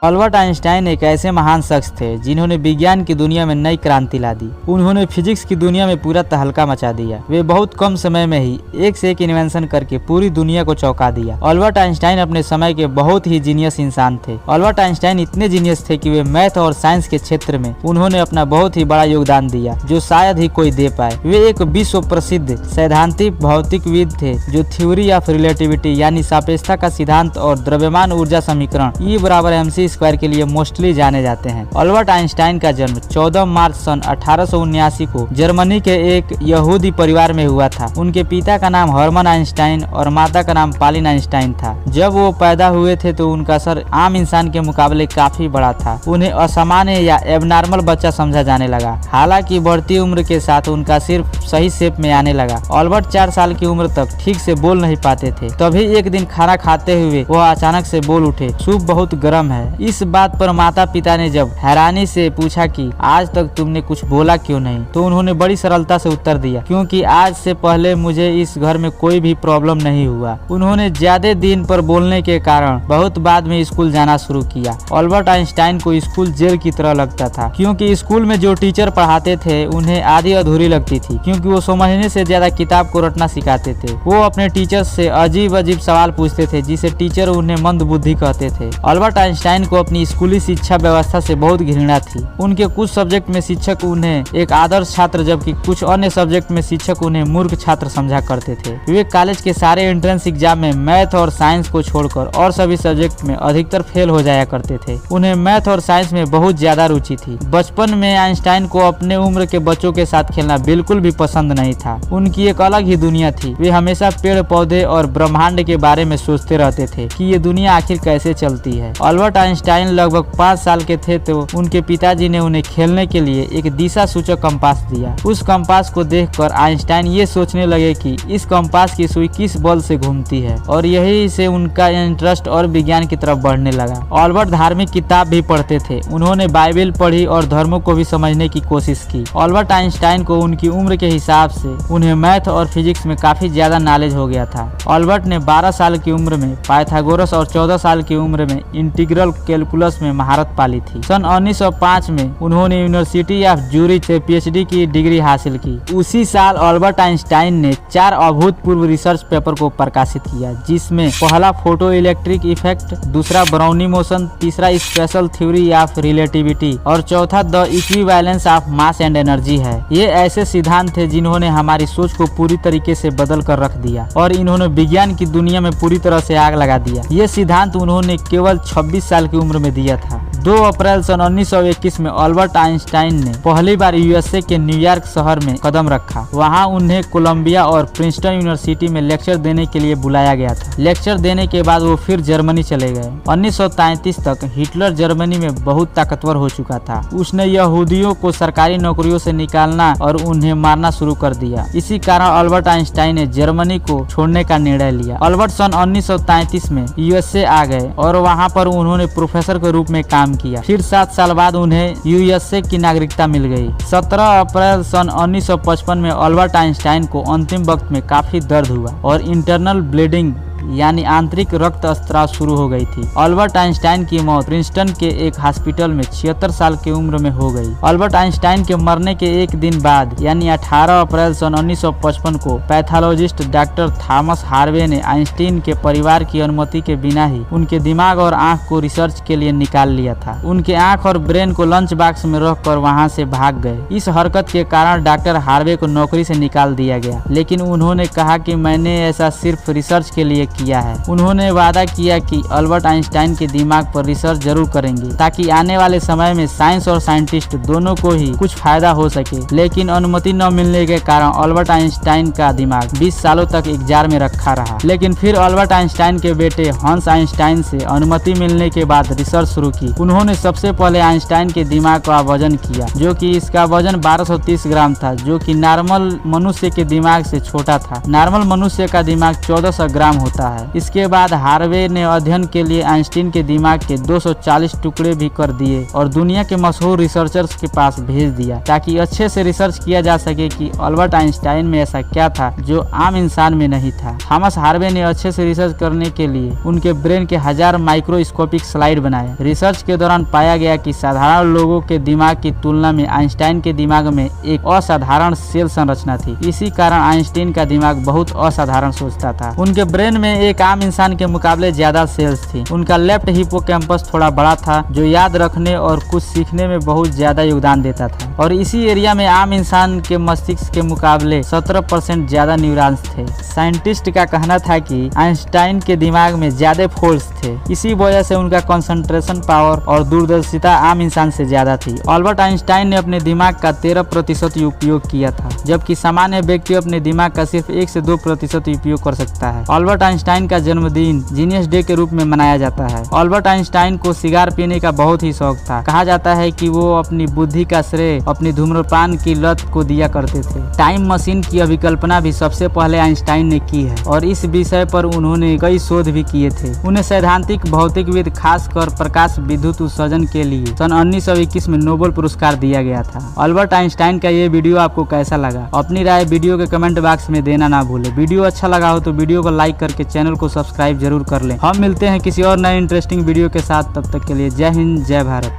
Albert Einstein एक ऐसे महान शख्स थे जिन्होंने विज्ञान की दुनिया में नई क्रांति ला दी। उन्होंने फिजिक्स की दुनिया में पूरा तहलका मचा दिया। वे बहुत कम समय में ही एक से एक इन्वेंशन करके पूरी दुनिया को चौंका दिया। अल्बर्ट आइंस्टाइन अपने समय के बहुत ही जीनियस इंसान थे। अल्बर्ट आइंस्टाइन इतने जीनियस थे कि वे मैथ और साइंस के क्षेत्र में उन्होंने अपना बहुत ही बड़ा योगदान दिया जो शायद ही कोई दे पाए। वे एक विश्व प्रसिद्ध सैद्धांतिक भौतिकविद थे जो थ्योरी ऑफ रिलेटिविटी यानी सापेक्षता का सिद्धांत और द्रव्यमान ऊर्जा समीकरण E=mc² के लिए मोस्टली जाने जाते हैं। अल्बर्ट आइंस्टाइन का जन्म 14 मार्च सन 1879 को जर्मनी के एक यहूदी परिवार में हुआ था। उनके पिता का नाम हर्मन आइंस्टाइन और माता का नाम पॉलिन आइंस्टाइन था। जब वो पैदा हुए थे तो उनका सर आम इंसान के मुकाबले काफी बड़ा था। उन्हें असामान्य या एबनॉर्मल बच्चा समझा जाने लगा। हालांकि बढ़ती उम्र के साथ उनका सिर्फ सही शेप में आने लगा। अल्बर्ट 4 साल की उम्र तक ठीक से बोल नहीं पाते थे। तभी एक दिन खाना खाते हुए वह अचानक से बोल उठे, सूप बहुत गर्म है। इस बात पर माता पिता ने जब हैरानी से पूछा कि आज तक तुमने कुछ बोला क्यों नहीं, तो उन्होंने बड़ी सरलता से उत्तर दिया, क्योंकि आज से पहले मुझे इस घर में कोई भी प्रॉब्लम नहीं हुआ। उन्होंने ज्यादा दिन पर बोलने के कारण बहुत बाद में स्कूल जाना शुरू किया। अल्बर्ट आइंस्टाइन को स्कूल जेल की तरह लगता था, क्योंकि स्कूल में जो टीचर पढ़ाते थे उन्हें आधी अधूरी लगती थी, क्योंकि वो समझने से ज्यादा किताब को रटना सिखाते थे। वो अपने टीचर से अजीब अजीब सवाल पूछते थे जिसे टीचर उन्हें मंद बुद्धि कहते थे। अल्बर्ट आइंस्टाइन को अपनी स्कूली शिक्षा व्यवस्था से बहुत घृणा थी। उनके कुछ सब्जेक्ट में शिक्षक उन्हें एक आदर्श छात्र जबकि कुछ अन्य सब्जेक्ट में शिक्षक उन्हें मूर्ख छात्र समझा करते थे। वे कॉलेज के सारे एंट्रेंस एग्जाम में मैथ और साइंस को छोड़कर और सभी सब्जेक्ट में अधिकतर फेल हो जाया करते थे। उन्हें मैथ और साइंस में बहुत ज्यादा रुचि थी। बचपन में आइंस्टाइन को अपने उम्र के बच्चों के साथ खेलना बिल्कुल भी पसंद नहीं था। उनकी एक अलग ही दुनिया थी। वे हमेशा पेड़ पौधे और ब्रह्मांड के बारे में सोचते रहते थे कि ये दुनिया आखिर कैसे चलती है। अल्बर्ट आइंस्टाइन लगभग 5 साल के थे तो उनके पिताजी ने उन्हें खेलने के लिए एक दिशा सूचक कंपास दिया। उस कंपास को देखकर आइंस्टाइन ये सोचने लगे कि इस कंपास की सुई किस बल से घूमती है, और यही से उनका इंटरेस्ट और विज्ञान की तरफ बढ़ने लगा। अल्बर्ट धार्मिक किताब भी पढ़ते थे। उन्होंने बाइबल पढ़ी और धर्मों को भी समझने की कोशिश की। अल्बर्ट आइंस्टाइन को उनकी उम्र के हिसाब से उन्हें मैथ और फिजिक्स में काफी ज्यादा नॉलेज हो गया था। अल्बर्ट ने 12 साल की उम्र में पाइथागोरस और 14 साल की उम्र में इंटीग्रल कैलकुलस में महारत पाली थी। सन 1905 में उन्होंने यूनिवर्सिटी ऑफ ज्यूरिच से पीएचडी की डिग्री हासिल की। उसी साल अल्बर्ट आइंस्टाइन ने 4 अभूतपूर्व रिसर्च पेपर को प्रकाशित किया, जिसमें पहला फोटो इलेक्ट्रिक इफेक्ट, दूसरा ब्राउनी मोशन, तीसरा स्पेशल थ्योरी ऑफ रिलेटिविटी और चौथा the equivalence of mass and energy है। ये ऐसे सिद्धांत थे जिन्होंने हमारी सोच को पूरी तरीके से बदल कर रख दिया और इन्होंने विज्ञान की दुनिया में पूरी तरह से आग लगा दिया। ये सिद्धांत उन्होंने केवल 26 साल की उम्र में दिया था। 2 अप्रैल सन 1921 में अल्बर्ट आइंस्टाइन ने पहली बार यूएसए के न्यूयॉर्क शहर में कदम रखा। वहां उन्हें कोलंबिया और प्रिंसटन यूनिवर्सिटी में लेक्चर देने के लिए बुलाया गया था। लेक्चर देने के बाद वो फिर जर्मनी चले गए। 1933 तक हिटलर जर्मनी में बहुत ताकतवर हो चुका था। उसने यहूदियों को सरकारी नौकरियों से निकालना और उन्हें मारना शुरू कर दिया। इसी कारण अल्बर्ट आइंस्टाइन ने जर्मनी को छोड़ने का निर्णय लिया। अल्बर्ट सन 1933 में यूएसए आ गए और वहां पर उन्होंने प्रोफेसर के रूप में काम किया। फिर 7 साल बाद उन्हें यूएसए की नागरिकता मिल गई। 17 अप्रैल सन 1955 में अल्बर्ट आइंस्टाइन को अंतिम वक्त में काफी दर्द हुआ और इंटरनल ब्लीडिंग यानी आंतरिक रक्त स्त्राव शुरू हो गई थी। अल्बर्ट आइंस्टाइन की मौत प्रिंसटन के एक हॉस्पिटल में 76 साल की उम्र में हो गई। अल्बर्ट आइंस्टाइन के मरने के एक दिन बाद यानी 18 अप्रैल सन 1955 को पैथोलॉजिस्ट डॉक्टर थॉमस हार्वे ने आइंस्टाइन के परिवार की अनुमति के बिना ही उनके दिमाग और आंख को रिसर्च के लिए निकाल लिया था। उनके आंख और ब्रेन को लंच बॉक्स में रखकर वहां से भाग गए। इस हरकत के कारण डॉक्टर हार्वे को नौकरी से निकाल दिया गया, लेकिन उन्होंने कहा कि मैंने ऐसा सिर्फ रिसर्च के लिए किया है। उन्होंने वादा किया कि अल्बर्ट आइंस्टाइन के दिमाग पर रिसर्च जरूर करेंगे ताकि आने वाले समय में साइंस और साइंटिस्ट दोनों को ही कुछ फायदा हो सके। लेकिन अनुमति न मिलने के कारण अल्बर्ट आइंस्टाइन का दिमाग 20 सालों तक एक जार में रखा रहा। लेकिन फिर अल्बर्ट आइंस्टाइन के बेटे हंस आइंस्टाइन से अनुमति मिलने के बाद रिसर्च शुरू की। उन्होंने सबसे पहले आइंस्टाइन के दिमाग का वजन किया, जो कि इसका वजन 1230 ग्राम था, जो कि नॉर्मल मनुष्य के दिमाग से छोटा था। नॉर्मल मनुष्य का दिमाग 1400 ग्राम होता होता है। इसके बाद हार्वे ने अध्ययन के लिए आइंस्टीन के दिमाग के 240 टुकड़े भी कर दिए और दुनिया के मशहूर रिसर्चर्स के पास भेज दिया ताकि अच्छे से रिसर्च किया जा सके कि अल्बर्ट आइंस्टाइन में ऐसा क्या था जो आम इंसान में नहीं था। थॉमस हार्वे ने अच्छे से रिसर्च करने के लिए उनके ब्रेन के 1000 माइक्रोस्कोपिक स्लाइड बनाए। रिसर्च के दौरान पाया गया कि साधारण लोगों के दिमाग की तुलना में आइंस्टाइन के दिमाग में एक असाधारण सेल संरचना थी। इसी कारण आइंस्टाइन का दिमाग बहुत असाधारण सोचता था। उनके ब्रेन में एक आम इंसान के मुकाबले ज्यादा सेल्स थी। उनका लेफ्ट हिप्पोकैम्पस थोड़ा बड़ा था जो याद रखने और कुछ सीखने में बहुत ज्यादा योगदान देता था और इसी एरिया में आम इंसान के मस्तिष्क के मुकाबले 17% ज्यादा न्यूरॉन्स थे। साइंटिस्ट का कहना था कि आइंस्टाइन के दिमाग में ज्यादा फोर्स थे, इसी वजह से उनका कंसंट्रेशन पावर और दूरदर्शिता आम इंसान से ज्यादा थी। अल्बर्ट आइंस्टाइन ने अपने दिमाग का 13% उपयोग किया था, जबकि सामान्य व्यक्ति अपने दिमाग का सिर्फ 1 से 2% उपयोग कर सकता है। अल्बर्ट आइंस्टाइन का जन्मदिन जीनियस डे के रूप में मनाया जाता है। अल्बर्ट आइंस्टाइन को सिगार पीने का बहुत ही शौक था। कहा जाता है कि वो अपनी बुद्धि का श्रेय अपनी धूम्रपान की लत को दिया करते थे। टाइम मशीन की अभिकल्पना भी सबसे पहले आइंस्टाइन ने की है और इस विषय पर उन्होंने कई शोध भी किए थे। उन्हें सैद्धांतिक भौतिकविद खासकर प्रकाश विद्युत उत्सर्जन के लिए सन 1921 में नोबेल पुरस्कार दिया गया था। अल्बर्ट आइंस्टाइन का ये वीडियो आपको कैसा लगा? अपनी राय वीडियो के कमेंट बॉक्स में देना ना भूले। वीडियो अच्छा लगा हो तो वीडियो को लाइक करके चैनल को सब्सक्राइब जरूर कर लें। हम मिलते हैं किसी और नए इंटरेस्टिंग वीडियो के साथ, तब तक के लिए जय हिंद जय भारत।